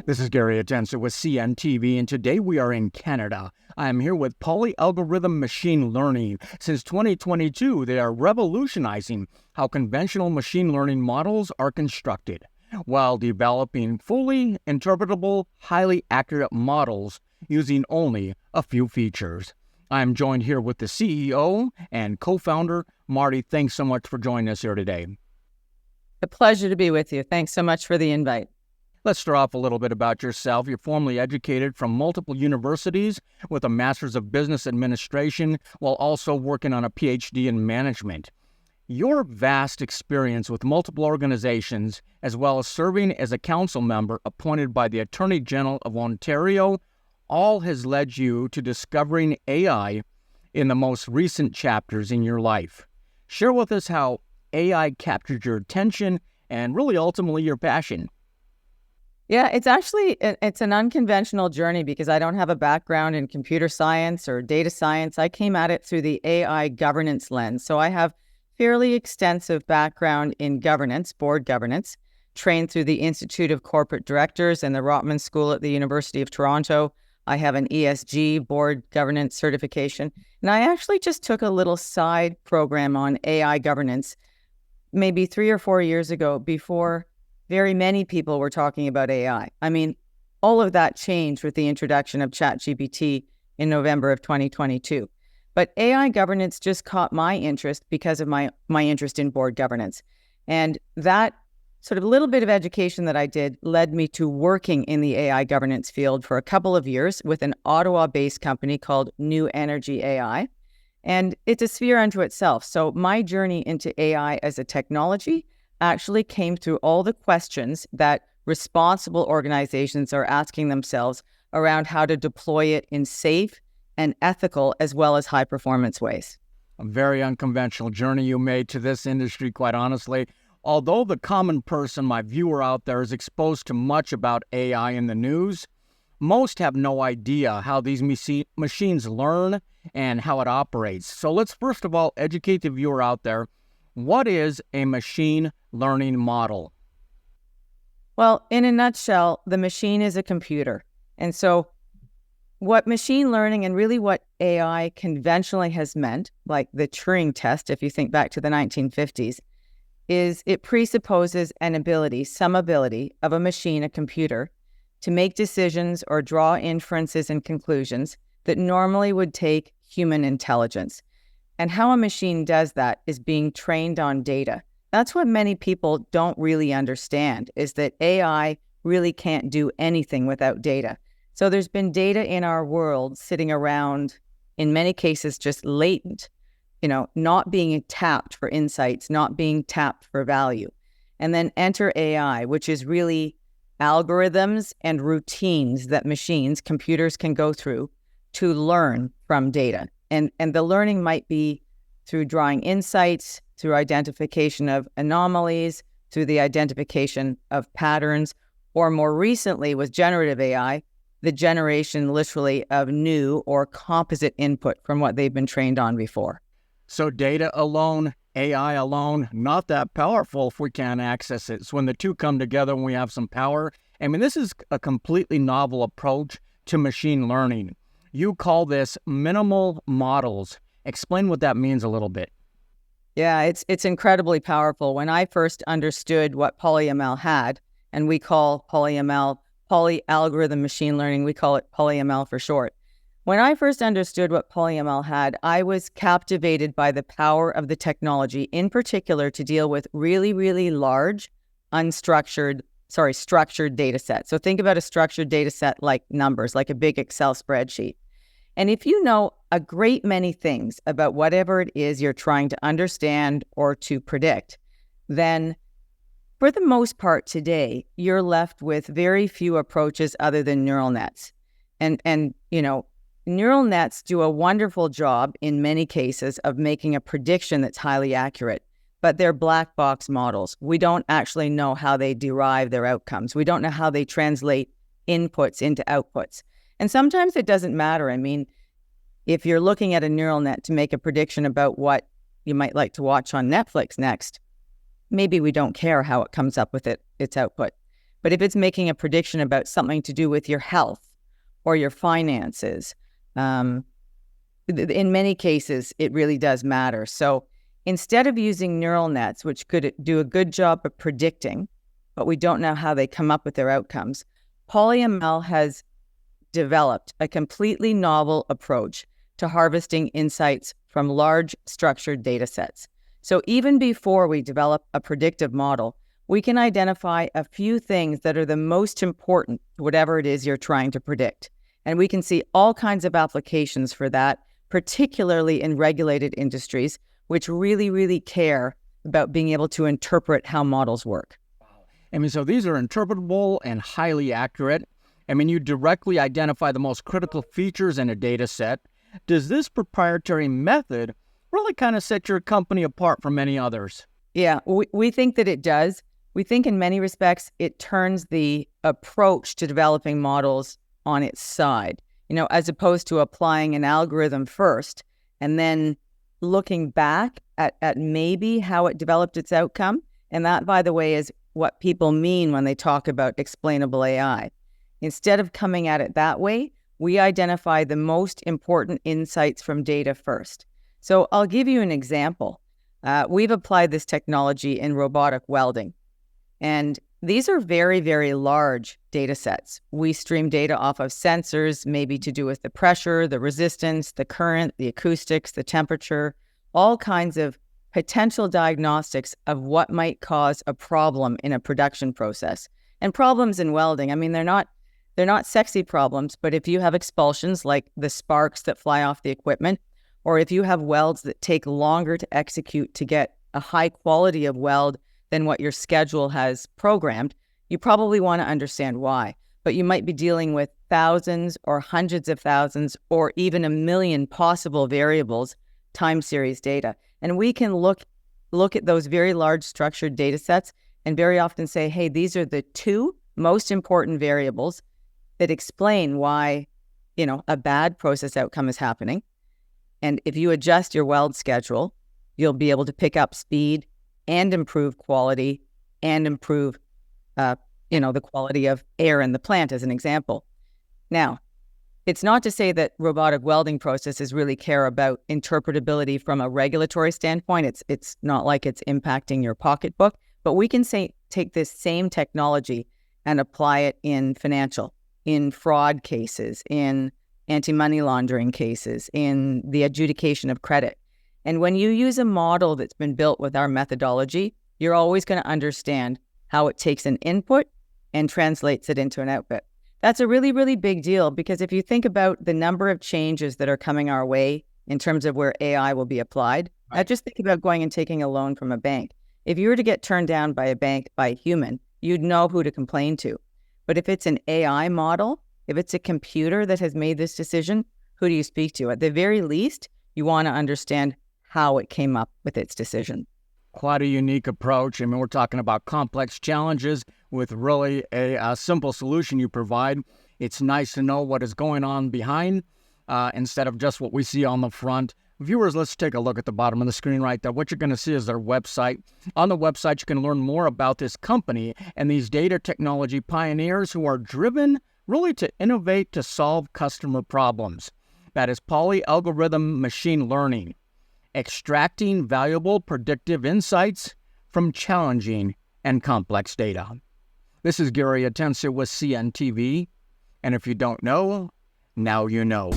This is Gary Atencio with CNTV, and today we are in Canada. I am here with polyalgorithm machine learning. Since 2022, they are revolutionizing how conventional machine learning models are constructed, while developing fully interpretable, highly accurate models using only a few features. I am joined here with the CEO and co-founder, Mardi. Thanks so much for joining us here today. A pleasure to be with you. Thanks so much for the invite. Let's start off a little bit about yourself. You're formally educated from multiple universities with a Master's of Business Administration while also working on a PhD in management. Your vast experience with multiple organizations, as well as serving as a council member appointed by the Attorney General of Ontario, all has led you to discovering AI in the most recent chapters in your life. Share with us how AI captured your attention and really ultimately your passion. Yeah, it's an unconventional journey because I don't have a background in computer science or data science. I came at it through the AI governance lens. So I have fairly extensive background in governance, board governance, trained through the Institute of Corporate Directors and the Rotman School at the University of Toronto. I have an ESG board governance certification. And I actually just took a little side program on AI governance maybe 3 or 4 years ago before very many people were talking about AI. I mean, all of that changed with the introduction of ChatGPT in November of 2022. But AI governance just caught my interest because of my interest in board governance. And that sort of little bit of education that I did led me to working in the AI governance field for a couple of years with an Ottawa-based company called New Energy AI. And it's a sphere unto itself. So my journey into AI as a technology actually came through all the questions that responsible organizations are asking themselves around how to deploy it in safe and ethical as well as high performance ways. A very unconventional journey you made to this industry, quite honestly. Although the common person, my viewer out there, is exposed to much about AI in the news, most have no idea how these machines learn and how it operates. So let's first of all educate the viewer out there. What is a machine learning model? Well, in a nutshell, the machine is a computer. And so what machine learning and really what AI conventionally has meant, like the Turing test, if you think back to the 1950s, is it presupposes some ability of a machine, a computer, to make decisions or draw inferences and conclusions that normally would take human intelligence. And how a machine does that is being trained on data. That's what many people don't really understand, is that AI really can't do anything without data. So there's been data in our world sitting around, in many cases, just latent, not being tapped for insights, not being tapped for value. And then enter AI, which is really algorithms and routines that computers can go through to learn from data. And the learning might be through drawing insights, through identification of anomalies, through the identification of patterns, or more recently with generative AI, the generation literally of new or composite input from what they've been trained on before. So data alone, AI alone, not that powerful if we can't access it. So when the two come together and we have some power, I mean, this is a completely novel approach to machine learning. You call this minimal models. Explain what that means a little bit. Yeah, it's incredibly powerful. When I first understood what PolyML had, and we call PolyML polyalgorithm machine learning, we call it PolyML for short. When I first understood what PolyML had, I was captivated by the power of the technology, in particular to deal with really, really large, structured data sets. So think about a structured data set like numbers, like a big Excel spreadsheet. And if you know a great many things about whatever it is you're trying to understand or to predict, then for the most part today, you're left with very few approaches other than neural nets. And neural nets do a wonderful job in many cases of making a prediction that's highly accurate, but they're black box models. We don't actually know how they derive their outcomes. We don't know how they translate inputs into outputs. And sometimes it doesn't matter. I mean, if you're looking at a neural net to make a prediction about what you might like to watch on Netflix next, maybe we don't care how it comes up with its output. But if it's making a prediction about something to do with your health or your finances, in many cases, it really does matter. So instead of using neural nets, which could do a good job of predicting, but we don't know how they come up with their outcomes, PolyML has developed a completely novel approach to harvesting insights from large structured data sets. So even before we develop a predictive model, we can identify a few things that are the most important, whatever it is you're trying to predict. And we can see all kinds of applications for that, particularly in regulated industries, which really, really care about being able to interpret how models work. I mean, so these are interpretable and highly accurate. I mean, you directly identify the most critical features in a data set. Does this proprietary method really kind of set your company apart from many others? Yeah, we think that it does. We think in many respects, it turns the approach to developing models on its side, as opposed to applying an algorithm first and then looking back at maybe how it developed its outcome. And that, by the way, is what people mean when they talk about explainable AI. Instead of coming at it that way, we identify the most important insights from data first. So I'll give you an example. We've applied this technology in robotic welding. And these are very, very large data sets. We stream data off of sensors, maybe to do with the pressure, the resistance, the current, the acoustics, the temperature, all kinds of potential diagnostics of what might cause a problem in a production process. And problems in welding, I mean, they're not sexy problems, but if you have expulsions like the sparks that fly off the equipment, or if you have welds that take longer to execute to get a high quality of weld than what your schedule has programmed, you probably want to understand why. But you might be dealing with thousands or hundreds of thousands or even 1 million possible variables, time series data. And we can look at those very large structured data sets and very often say, hey, these are the 2 most important variables that explain why, a bad process outcome is happening. And if you adjust your weld schedule, you'll be able to pick up speed and improve quality and improve, the quality of air in the plant, as an example. Now, it's not to say that robotic welding processes really care about interpretability from a regulatory standpoint. It's not like it's impacting your pocketbook, but we can take this same technology and apply it in financial, in fraud cases, in anti-money laundering cases, in the adjudication of credit. And when you use a model that's been built with our methodology, you're always going to understand how it takes an input and translates it into an output. That's a really, really big deal, because if you think about the number of changes that are coming our way in terms of where AI will be applied, right. Just think about going and taking a loan from a bank. If you were to get turned down by a bank by a human, you'd know who to complain to. But if it's an AI model, if it's a computer that has made this decision, who do you speak to? At the very least, you want to understand how it came up with its decision. Quite a unique approach. I mean, we're talking about complex challenges with really a simple solution you provide. It's nice to know what is going on behind instead of just what we see on the front. Viewers, let's take a look at the bottom of the screen right there. What you're going to see is their website. On the website, you can learn more about this company and these data technology pioneers who are driven really to innovate to solve customer problems. That is polyalgorithm machine learning, extracting valuable predictive insights from challenging and complex data. This is Gary Atencio with CNTV, and if you don't know, now you know.